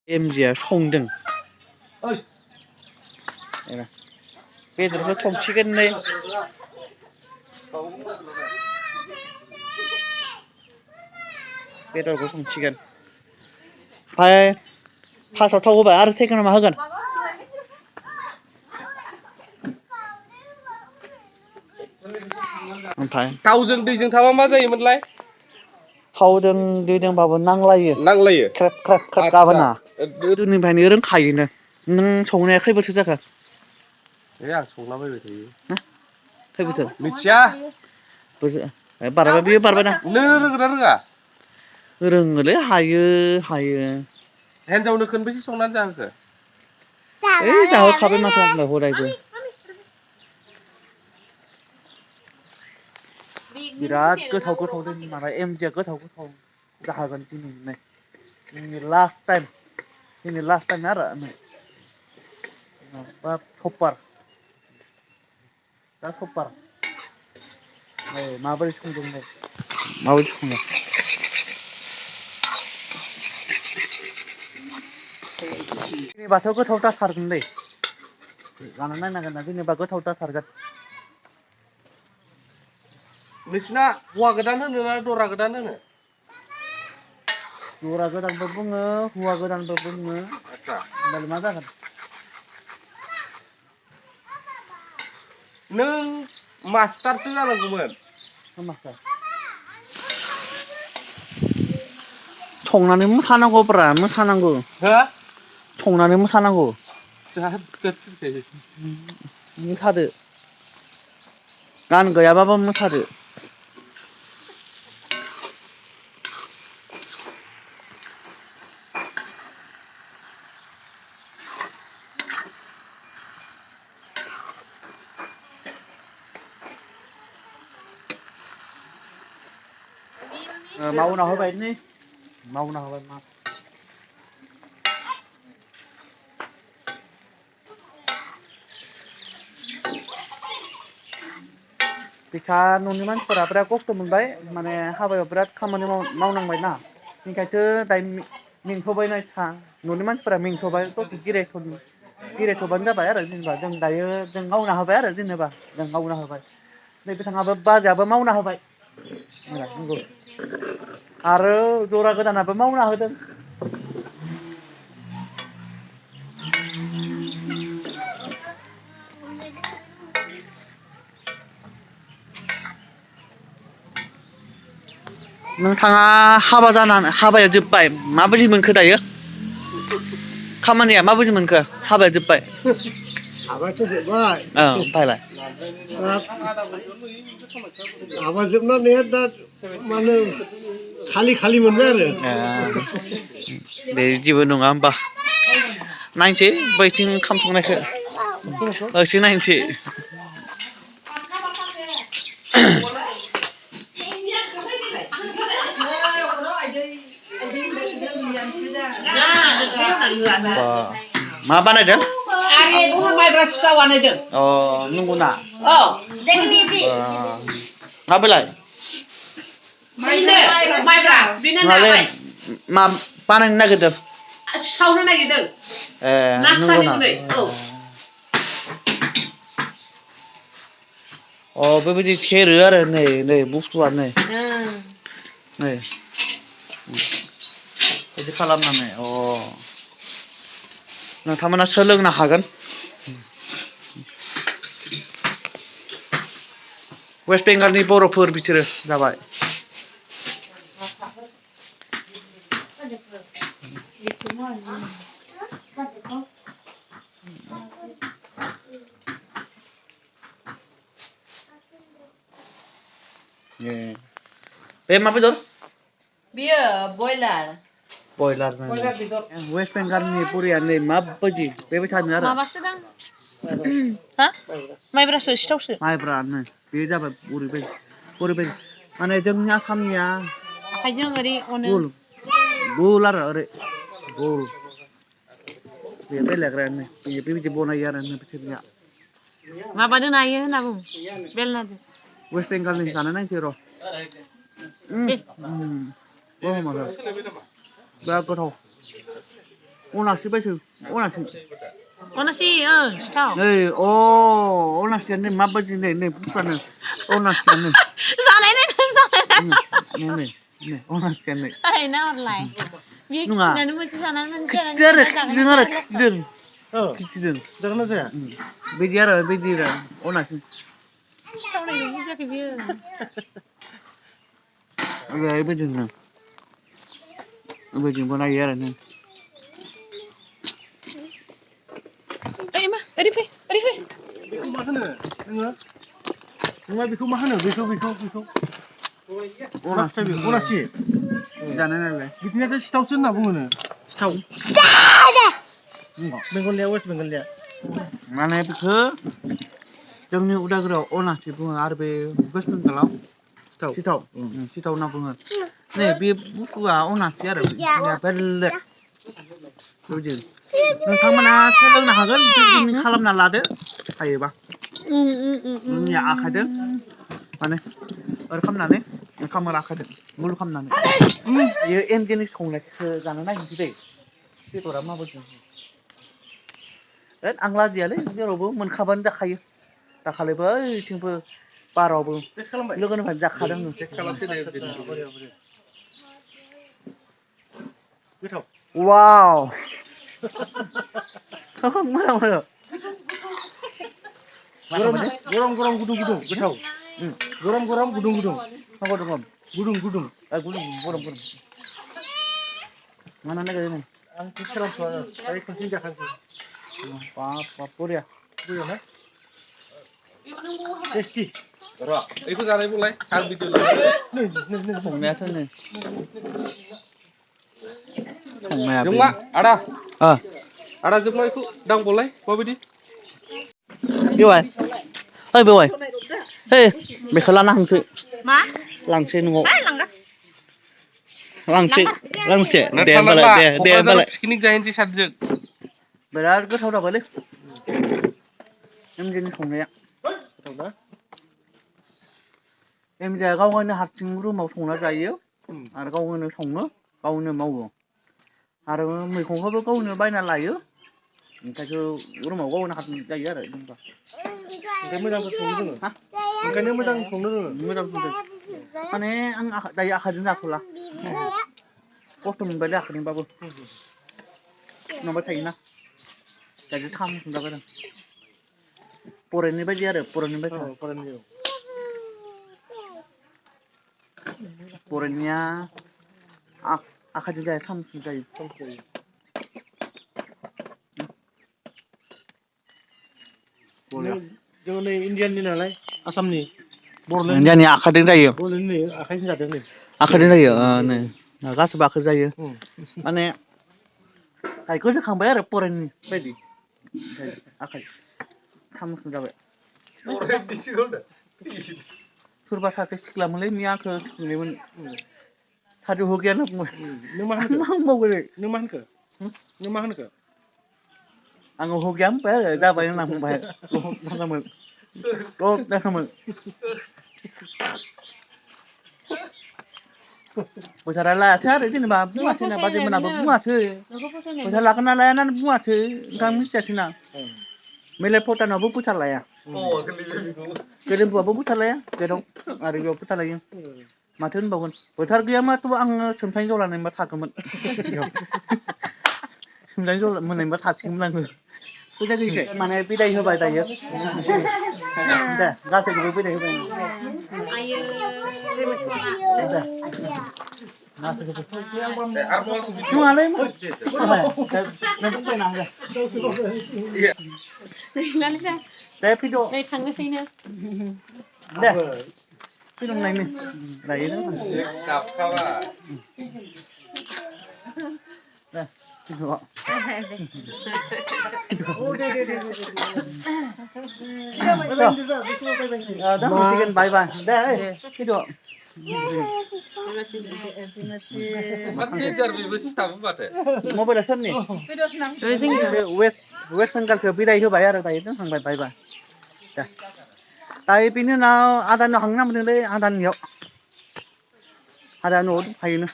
MGया संदों बेदरखौ संसिगोन नै बेदरखौ संसिगोन ओमफ्राय फार्स्टआव थाव होबाय आरो सेकेन्डआव मा होगोन ओमफ्राय थावजों दैजों थाबा मा जायोमोनलाय थावजों दैजोंबाबो नांलायो ख्रेब ख्रेब ख्रेब गाबोना गोदोनिफ्रायनो रोंखायोनो नों संनाया खै बोसोर जाखो आं संलाबायबाय थायो खै बोसोर मिथिया बारबाय बियो बारबायना नों रोंगोना रोङा रोङोलै हायो हिन्जावनो खनबेसे संनानै जाहोखो ओइ जाहोखाबाय माथो आंलाय हदायबो बिराद गोथाव जोंनि माबा MGया गोथाव जाखागोन दिनै जोंनि लास्ट टाइम आरो बाब सपार दा सपार नै माबोरै संदों नै माबायदि सङो दिनैबाथ' गोथाव जाथारगोनलै जाना नायनांगोन ना दिनैबा गोथाव जाथारगोन नोंसिना हौवा गोदान होनो ना दरा गोदान होनो दरा गोदानबो बुङो हौवा गोदानबो बुङो होमबालाय मा जागोन नों मास्टारसो जानांगौमोन मास्टार संनानै मोसानांगौब्रा मोसानांगौ हो संनानै मोसानांगौ मोसादो गान गैयाबाबो मोसादो मावना होबाय नै मावना होबाय मा बिसा न'नि मानसिफोरा बिराद खस्थ' मोनबाय माने हाबायाव बिराद खामानि मावनांबायना बेनिखायसो दायो मेंथ'बाय नायसा न'नि मानसिफोरा मेंथ'बाय जिरायथ'बानो जाबाय आरो जेनेबा जों दायो जों मावना होबाय आरो जेनेबा जों मावना होबाय नै बिथाङाबो बाजैयाबो मावना होबाय नंगौ आरो दरा गोदानाबो मावना होदों नोंथाङा हाबाया जोब्बाय माबायदि मोनखो दायो खामानिया माबायदि मोनखो हाबाया जोब्बाय हाबायाथ' जोब्बाय ओमफ्रायलाय हाबा जोबनानै दा माने खालि मोनबाय आरो दे जेबो नङा होमबा नायनोसै बैथिं ओंखाम संनायखौ एसे नायनोसै मा बानायदों माइब्रा सिथाव बानायदों नंगौना माबोरै माइब्रा मा बानायनो नागिरदों सावनो नागिरदों नंगौना बेबायदि सेरो आरो नै बुस्थुआ नै बिदि खालामनानै नोंथांमोना सोलोंनो हागोन वेस्ट बेंगलनि बर'फोर बिसोरो जाबाय बे मा बेदर बियो बयलार बेदर वेस्ट बेंगलनि बुरिया नै माबायदि बेबायदिनो आरो माबासो दां हा माइब्रासो सिथावसो माइब्रानो बे जाबाय ओरैबायदि माने जोंनि आसामनिया आखाइजों ओरै अनो गुल आरो ओरै गुल बे बेलेग्रायानो बेबायदि बनायो आरो बिसोरनिया माबादो नायो होनना बुं बेलनादो वेस्ट बेंगलनि जानो नायसै र' बिराद गोथाव अनासि बायसो अनासि अनासि सिथाव नै अ अनासियानो माबायदि नै बुस्थुआनो अनासियानो जानाय नै अनासियानो बाहायना हरलाय बियो नङा खिनानै मोनसे जानानै मोनसे खिथिदों आरो जानानै खिथिदों जागोन ना जाया बिदि आरो अनासि सिथावनायखौ बुजियाखै बियो बेबायदिनो बेबायदिनो बनायो आरो नों ओइ मा ओरै फै बेखौ मा होनो नोङो नङा बेखौ मा होनो बेखौ अनासि जानाय नालाय बिदिनो सिथावसो होनना बुङो सिथाव बेंगलनिया वेस्ट बेंगलनिया माने बेखौ जोंनि उदालगुरियाव अनासि बुङो आरो बे वेस्ट बेंगलाव सिथाव होनना बुङो नै बे बुस्थुआ अनासि आरो बेलेग बेबायदि नोंथांमोना सोलोंनो हागोन बिदि खालामना लादो हायोबा जोंनि आखाइजों माने ओरै खालामनानै ओंखाम आखाइजों गुल खालामनानै बेयो एमजेनि संनायखौ जानो नागिरदों दै बेदरा माबायदि आं लाजियालै जेरावबो मोनखाबानो जाखायो दाखालिबो ओइथिंबो बारावबो लोगोनिफ्रायनो जाखादों गोथाव वाव मोजां मोनो गरम गुदुं गोथाव गरम गुदुं गुदुं गरम mana naga ini आं सोलोंथ'वा दायो खनसे जाखानोसै बाप बरिया बुजियो ना टेस्टि र' बेखौ जानाय बुंलाय आं भिडिअ संनायाथ' नै संनाया जोंमा आदा जोंमा बेखौ दांबावलाय माबायदि बेवाय ओइ बेवाय ओइ बेखौ लाना हांसै मा लांसै न'आव लांगा लांसै दे क'क्राझाराव होमबालाय पिकनिक जाहैनोसै सानैजों बिराद गोथाव जाबायलै एमजेनि संनाया गोथावना एमजेआ गावनो हारसिं रुमाव संना जायो आरो गावनो सङो गावनो मावो आरो मैगंखौबो गावनो बायना लायो ओंखायनो रुमाव गावनो हारसिं जायो आरो जेनेबा ओंखायनो मोजांखौ संनो रोङो ओंखायनो मोजां संनो रोङो मोजां संदों माने आं दायो आखाइजों जाथ'ला खस्थ' मोनबाय आखाइजोंबाबो माबा थायोना दायो खाम संजाबाय आं बर'नि बायदि आरो बर'नि बायदि बर'निया आखाइजों जाया साम'जों जायो जों नै इण्डियाननि नालाय आसामनि जोंनि आखाइजों जायो बर'लेण्ड नै आखाइजों जादों नै आखाइजों जायो नै गासिबो आखाइजों जायो माने आखाइखौ जोखांबाय आरो बर'नि बायदि आखाइ साम'जों जाबाय सोरबा सासे सिख्लामोनलै मैया आंखौ सोंनायमोन सारजों हो गैया होनना बुंबाय नों मा होनखो आङो हो गैया होनबाय आरो जाबाय होनना बुंबाय मोजांमोन फैसा लायासै आरो जेनेबा बुङासै ना बाजै मोनाबो बुङासै फैसा लागोन ना लाया होननानै बुङासै ओंखायनो मिथियासै ना मेले फटानावबो फैसा लाया गेरेमबुआबो फैसा लाया जेराव आरो बेयाव फैसा लायो माथो होनबावगोन बोथार गैयामाथ' आङो सोमथाइनि जौ लानायमोनबा थागौमोन सोमथाइनि जौ मोननायमोनबा थासिगौमोन आङो फैसा गैयिखाय माने बिदाय होबाय दायो दे गासैखौबो बिदाय होबाय आयो दे नङालै नों बुंबायना दे फैद' नै थांनोसैनो दे फैदोंलायनो दायो दे फैसिगोन बाय बाय दे फैद' मबाइला सोरनि वेस्ट बेंगलखौ बिदाय होबाय आरो दायो दोनखांबाय बाय बाय दे दायो बेनि उनाव आदानियाव थांनो नांदोंलै आदानियाव न'आव दंखायोनो